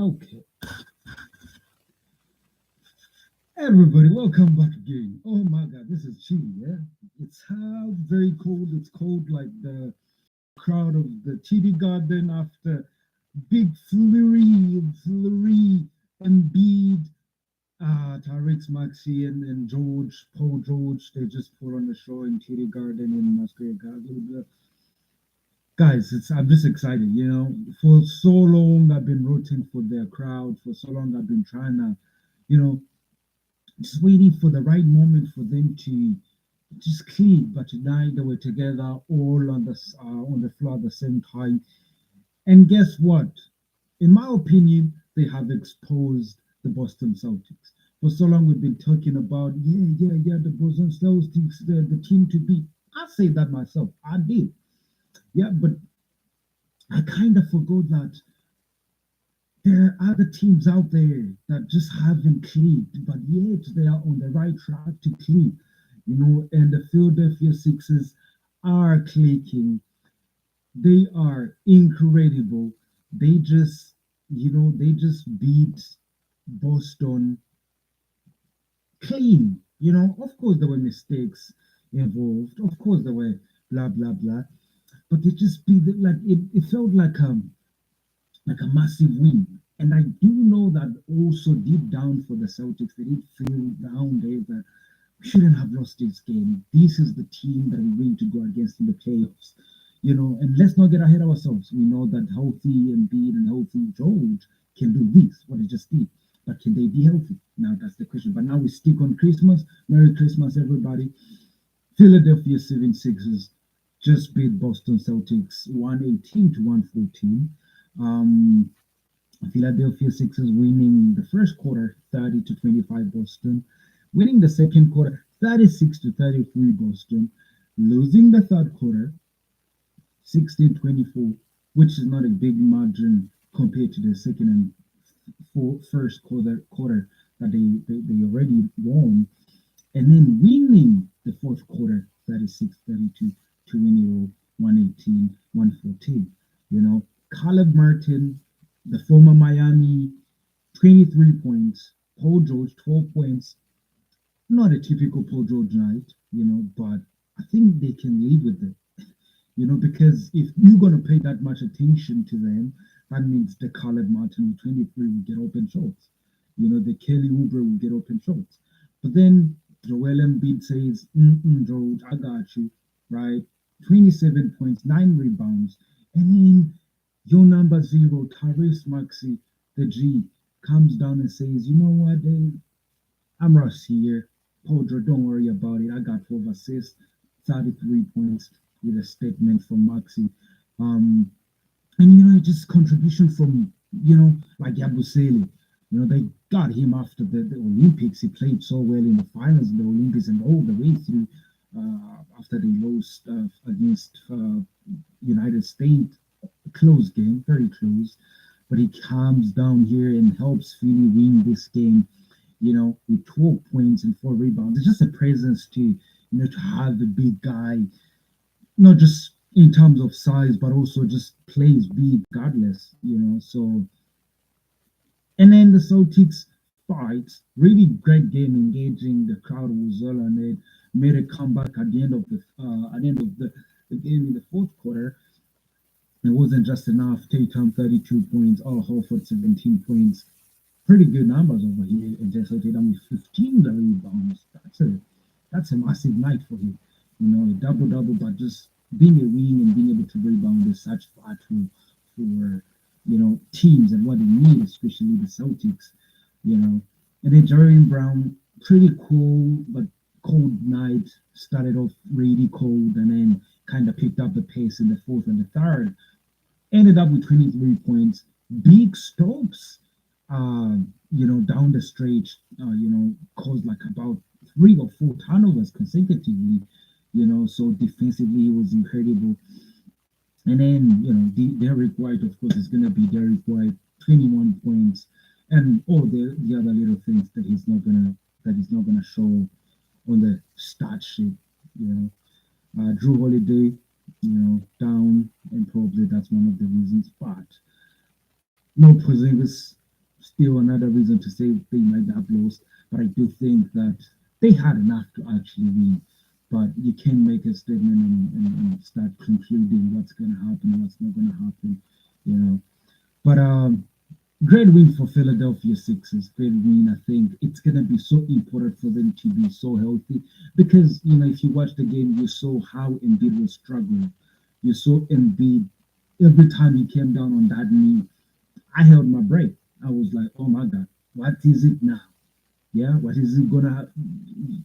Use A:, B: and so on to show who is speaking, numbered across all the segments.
A: Okay, everybody, welcome back again. Oh my God, this is chilly. Yeah, it's very cold. It's cold like the crowd of the TD Garden after big flurry, Embiid, Tariq Maxi, and Paul George. They just put on the show in TD Garden in Masquerade. Guys, I'm just excited. For so long I've been rooting for their crowd. For so long I've been trying to, you know, just waiting for the right moment for them to just click. But tonight they were together all on the floor at the same time. And guess what? In my opinion, they have exposed the Boston Celtics. For so long we've been talking about the Boston Celtics, the team to beat. I say that myself. I did. Yeah, but I kind of forgot that there are other teams out there that just haven't clicked, but yet they are on the right track to click. And the Philadelphia Sixers are clicking. They are incredible. They just beat Boston clean. Of course there were mistakes involved. Of course there were blah blah blah. But it just be like it felt like a massive win. And I do know that also deep down for the Celtics, they did feel down there that we shouldn't have lost this game. This is the team that we're going to go against in the playoffs. And let's not get ahead of ourselves. We know that healthy Embiid and healthy George can do this, what they just did. But can they be healthy? Now that's the question. But now we stick on Christmas. Merry Christmas, everybody. Philadelphia 76ers just beat Boston Celtics 118 to 114. Um, Philadelphia Sixers winning the first quarter 30 to 25 Boston, winning the second quarter 36 to 33 Boston, losing the third quarter 16-24, which is not a big margin compared to the second and first quarter that they already won, and then winning the fourth quarter 36-32 to win it 118-114. Caleb Martin, the former Miami, 23 points. Paul George, 12 points. Not a typical Paul George night, but I think they can live with it. Because if you're going to pay that much attention to them, that means the Caleb Martin with 23 will get open shots. The Kelly Oubre will get open shots. But then Joel Embiid says, George, I got you, right? 27 points, 9 rebounds. And then your number zero, Tyrese Maxey, the G, comes down and says, you know what, Dave? I'm Russ here. Podro, don't worry about it. I got 12 assists, 33 points with a statement from Maxi. And just contribution from like Yabusele. They got him after the Olympics. He played so well in the finals of the Olympics and all the way through after they lost against United States. Close game, very close. But he comes down here and helps Philly win this game, with 12 points and 4 rebounds. It's just a presence to have the big guy, not just in terms of size, but also just plays big regardless, So, and then the Celtics fight, really great game, engaging. The crowd was all on it. Made a comeback at the end of the game in the fourth quarter. It wasn't just enough. Tatum 32 points, Al Horford 17 points. Pretty good numbers over here. And Jason Tatum with 15 rebounds. That's a massive night for him. A double, but just being a wing and being able to rebound is such vital for teams and what they need, especially the Celtics. And then Jaren Brown, pretty cool but cold night. Started off really cold and then kind of picked up the pace in the fourth and the third. Ended up with 23 points, big stops. Down the stretch. Caused like about 3 or 4 turnovers consecutively. So defensively it was incredible. And then, Derek White, of course, is going to be Derek White, 21 points, and all the other little things that he's not gonna show on the stat sheet. Drew Holiday, down, and probably that's one of the reasons. But no Porzingis, still another reason to say they might have lost. But I do think that they had enough to actually win. But you can make a statement and start concluding what's going to happen, what's not going to happen, you know. But great win for Philadelphia Sixers. Great win. I think it's going to be so important for them to be so healthy because, you know, if you watch the game, you saw how Embiid was struggling. You saw Embiid every time he came down on that knee. I held my breath. I was like, oh my God, what is it now? Yeah, what is it gonna?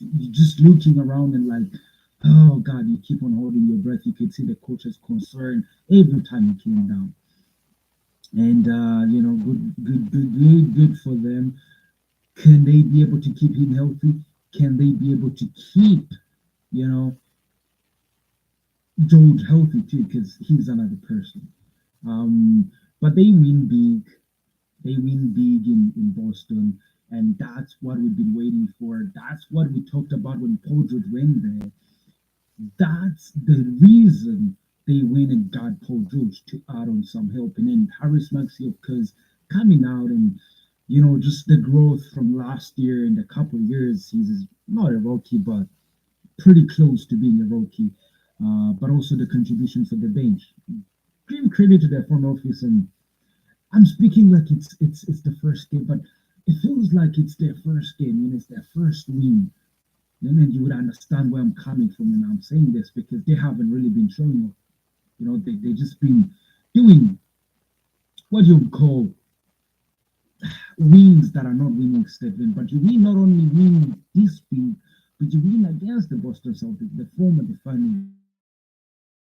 A: You're just looking around and like, oh God, you keep on holding your breath. You could see the coach's concern every time he came down. And you know, good for them. Can they be able to keep him healthy? Can they be able to keep, you know, George healthy too? Because he's another person. But they win big. They win big in Boston, and that's what we've been waiting for. That's what we talked about when Paul George went there. That's the reason they went and got Paul George to add on some help. And then Harris Maxey, of course, coming out and, you know, just the growth from last year and a couple of years. He's not a rookie, but pretty close to being a rookie. But also the contribution for the bench. Give credit to the front office, and I'm speaking like it's the first game, but it feels like it's their first game and it's their first win. Then you would understand where I'm coming from when I'm saying this because they haven't really been showing up. You know, they just been doing what you would call wins that are not winning Stephen. But you win not only win this win, but you win against the Boston Celtics, the former defending.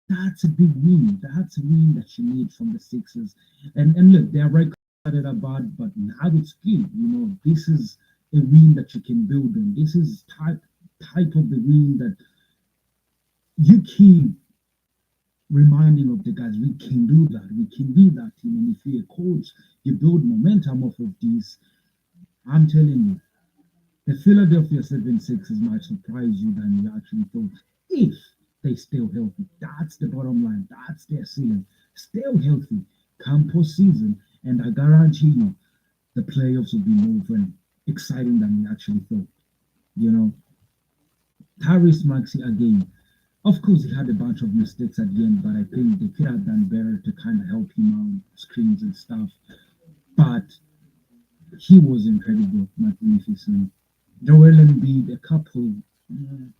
A: That's a big win. That's a win that you need from the Sixers. And look, they are right about, but now it's good. You know, this is a win that you can build on. This is type of the win that you keep reminding of the guys. We can do that. We can be that team. And if you're a coach, you build momentum off of this. I'm telling you, the Philadelphia 76ers might surprise you than you actually thought. If they still healthy. That's the bottom line. That's their ceiling. Still healthy. Come postseason, and I guarantee you, the playoffs will be more fun, exciting than we actually thought. You know, Tyrese Maxey again. Of course, he had a bunch of mistakes at the end, but I think they could have done better to kind of help him out, screens and stuff. But he was incredible, magnificent. Joel Embiid, a couple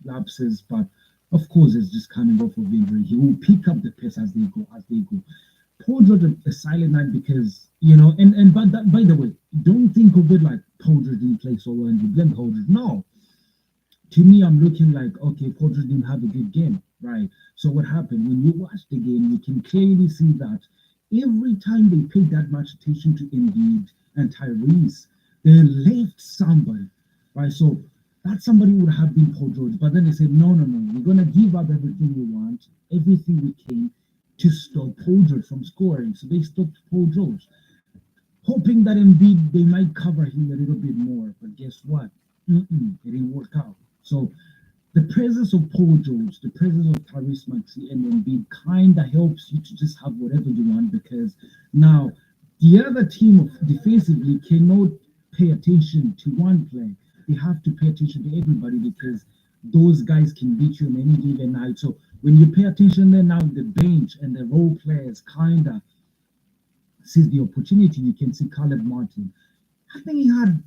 A: lapses, but of course, it's just coming off of injury. He will pick up the pace as they go, Paul George a silent night because, you know, and by the way, don't think of it like Paul George didn't play so well and you blame Paul George. No. To me, I'm looking like, okay, Paul George didn't have a good game, right? So what happened? When you watch the game, you can clearly see that every time they paid that much attention to Embiid and Tyrese, they left somebody, right? So that somebody would have been Paul George. But then they said, no, we're going to give up everything we want, everything we can to stop Paul George from scoring. So they stopped Paul George, hoping that Embiid, they might cover him a little bit more. But guess what? It didn't work out. So the presence of Paul George, the presence of Tyrese Maxey and Embiid kind of helps you to just have whatever you want because now the other team defensively cannot pay attention to one player. They have to pay attention to everybody because those guys can beat you on any given night. So when you pay attention, then now the bench and the role players kind of sees the opportunity. You can see Caleb Martin. I think he had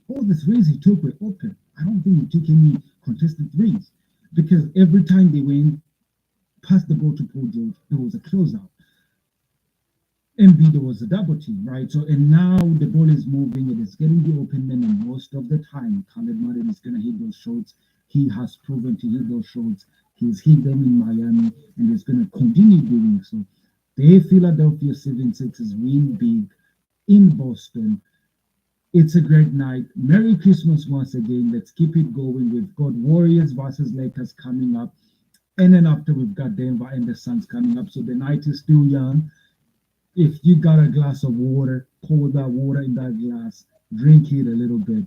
A: all the threes he took were open. I don't think he took any contested threes because every time they went past the ball to Paul George, there was a closeout. Embiid, there was a double team, right? So, and now the ball is moving, it is getting the open man, and most of the time, Caleb Martin is going to hit those shots. He has proven to hit those shots. He's hit them in Miami, and he's going to continue doing so. The Philadelphia 76ers win big in Boston. It's a great night. Merry Christmas once again. Let's keep it going. We've got Warriors versus Lakers coming up. And then after we've got Denver and the Suns coming up. So the night is still young. If you got a glass of water, pour that water in that glass, drink it a little bit.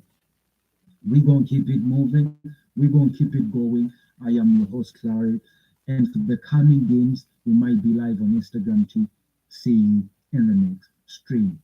A: We're going to keep it moving. We're going to keep it going. I am your host, Clary. And for the coming games, we might be live on Instagram too. See you in the next stream.